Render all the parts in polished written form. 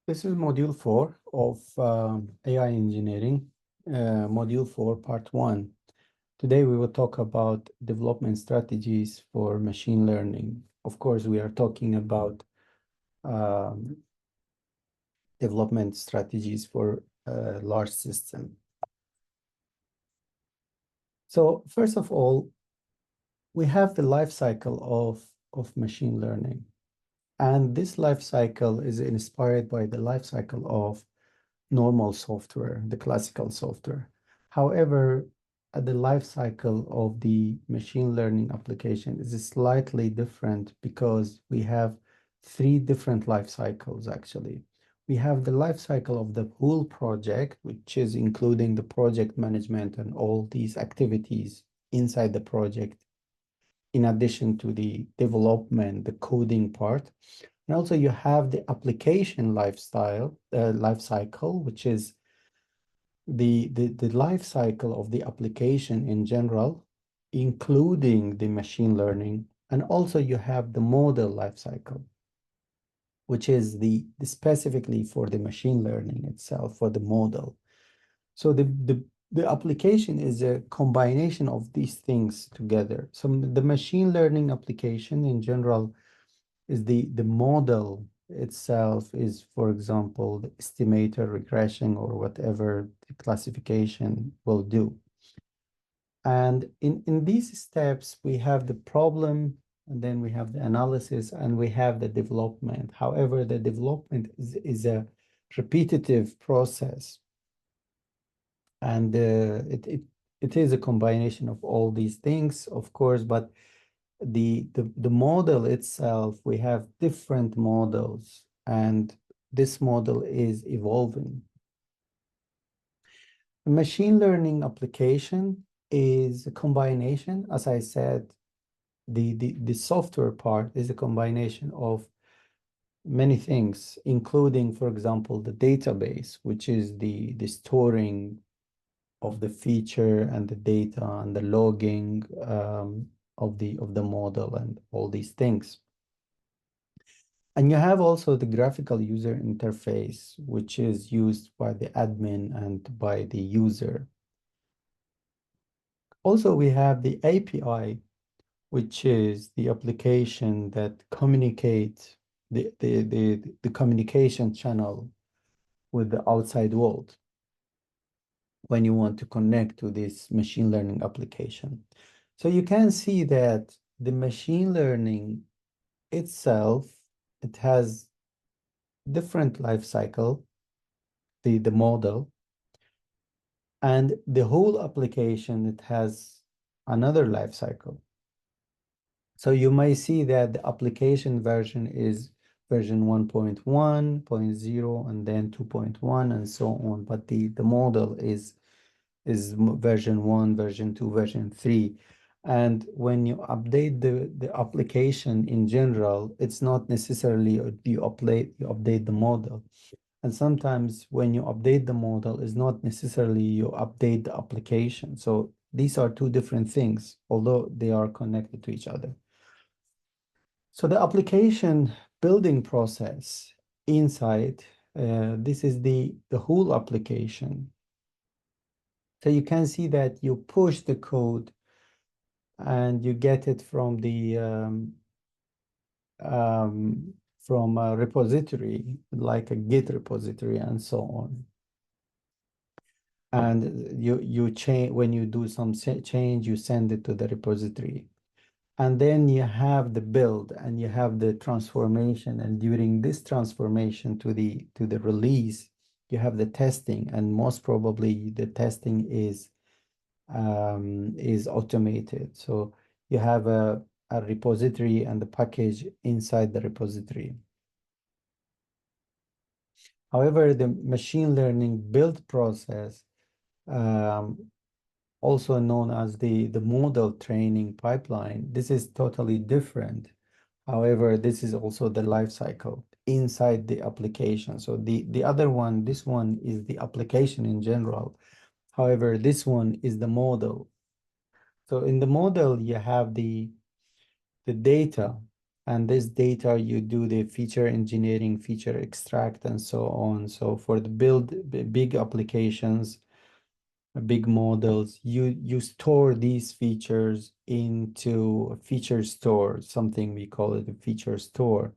This is module 4 of AI engineering, module 4, part 1. Today we will talk about development strategies for machine learning. Of course, we are talking about um, development strategies for large system. So first of all, we have the life cycle of machine learning. And this life cycle is inspired by the life cycle of normal software, the classical software. However, the life cycle of the machine learning application is slightly different because we have three different life cycles actually. We have the life cycle of the whole project, which is including the project management and all these activities inside the project, in addition to the development, the coding part. And also you have the application life cycle, which is the life cycle of the application in general, including the machine learning. And also you have the model life cycle, which is the specifically for the machine learning itself, for the model. So the application is a combination of these things together. So the machine learning application in general is the model itself is, for example, the estimator, regression, or whatever the classification will do. And in these steps, we have the problem, and then we have the analysis, and we have the development. However, the development is a repetitive process. And it is a combination of all these things, of course, but the model itself, we have different models, and this model is evolving. A machine learning application is a combination, as I said, the software part is a combination of many things, including, for example, the database, which is the storing of the feature and the data and the logging of the model and all these things. And you have also the graphical user interface, which is used by the admin and by the user. Also, we have the API, which is the application that communicates the communication channel with the outside world when you want to connect to this machine learning application. So you can see that the machine learning itself, it has different life cycle, the model, and the whole application, it has another life cycle. So you may see that the application version is version 1.1, 0.0, and then 2.1, and so on. But the model is version 1, version 2, version 3. And when you update the application in general, it's not necessarily you update the model. And sometimes when you update the model, it's not necessarily you update the application. So these are two different things, although they are connected to each other. So the application building process inside, this is the whole application. So you can see that you push the code and you get it from the from a repository, like a Git repository and so on. And you change, when you do some change, you send it to the repository. And then you have the build and you have the transformation. And during this transformation to the release, you have the testing, and most probably the testing is automated. So you have a repository and the package inside the repository. However, the machine learning build process, also known as the model training pipeline, this is totally different. However, this is also the life cycle inside the application. So the other one, this one is the application in general. However, this one is the model. So in the model, you have the data, And this data, you do the feature engineering, feature extract, and so on. So for the big applications, big models, you store these features into a feature store, something we call it a feature store.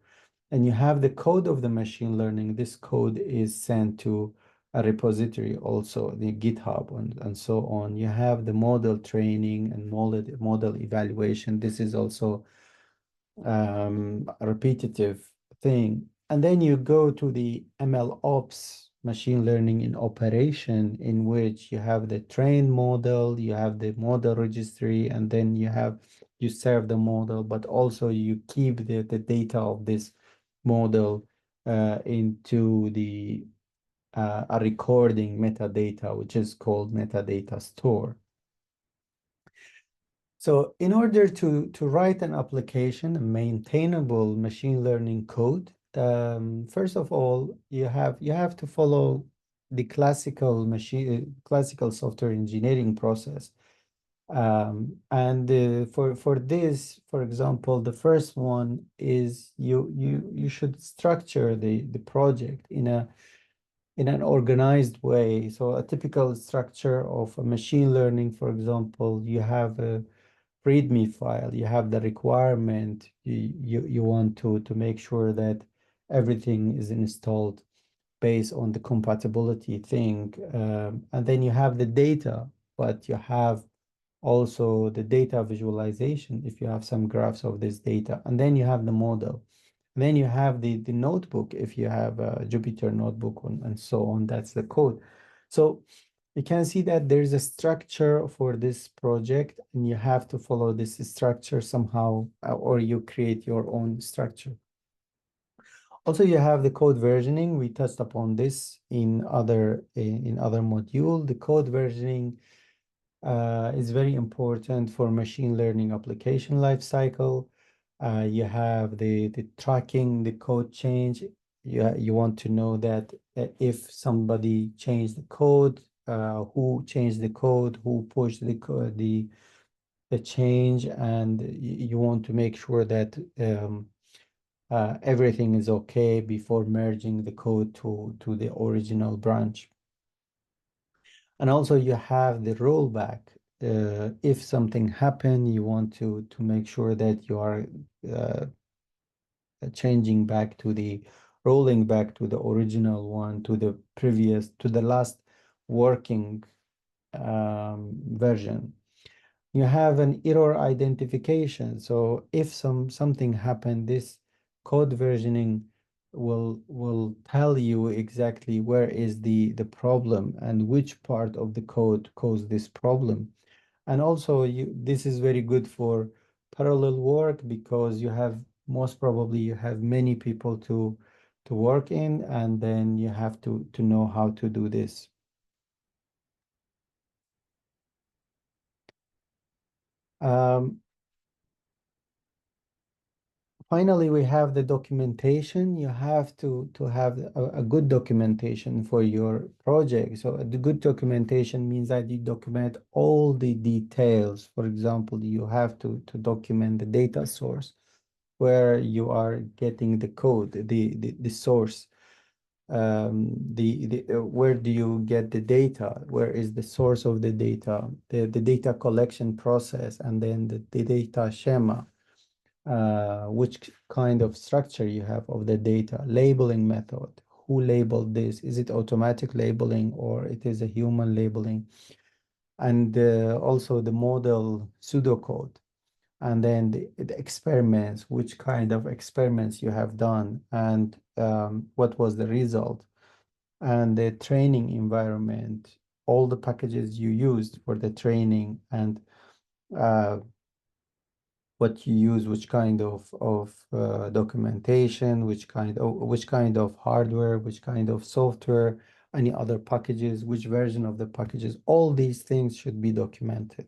And you have the code of the machine learning. This code is sent to a repository, also the GitHub and so on. You have the model training and model evaluation. This is also a repetitive thing. And then you go to the ML ops, machine learning in operation, in which you have the trained model, you have the model registry, and then you serve the model, but also you keep the data of this model into a recording metadata, which is called metadata store. So in order to write an application, a maintainable machine learning code, first of all, you have to follow the classical software engineering process. And for this, for example, the first one is you should structure the project in an organized way. So a typical structure of a machine learning, for example, you have a README file, you have the requirement, you want to make sure that everything is installed based on the compatibility thing. And then you have the data, but you have also the data visualization if you have some graphs of this data. And then you have the model. And then you have the notebook if you have a Jupyter notebook and so on. That's the code. So you can see that there's a structure for this project, and you have to follow this structure somehow, or you create your own structure. Also, you have the code versioning. We touched upon this in other module. The code versioning is very important for machine learning application lifecycle. You have the tracking, the code change. You want to know that if somebody changed the code, who changed the code, who pushed the change, and you want to make sure that everything is okay before merging the code to the original branch. And also you have the rollback. If something happened, you want to make sure that you are uh, changing back to rolling back to the original one, to the last working version. You have an error identification. So if something happened, this code versioning will tell you exactly where is the problem and which part of the code caused this problem. And also this is very good for parallel work, because most probably you have many people to work in, and then you have to know how to do this. Um, Finally, we have the documentation. You have to have a good documentation for your project. So the good documentation means that you document all the details. For example, you have to document the data source, where you are getting the code, the source. Where do you get the data? Where is the source of the data? The data collection process, and then the data schema, which kind of structure you have of the data, labeling method, who labeled this, is it automatic labeling or it is a human labeling, and also the model pseudocode, and then the experiments, which kind of experiments you have done, and what was the result, and the training environment, all the packages you used for the training, and uh, what you use, which kind of documentation, which kind of hardware, which kind of software, any other packages, which version of the packages. All these things should be documented.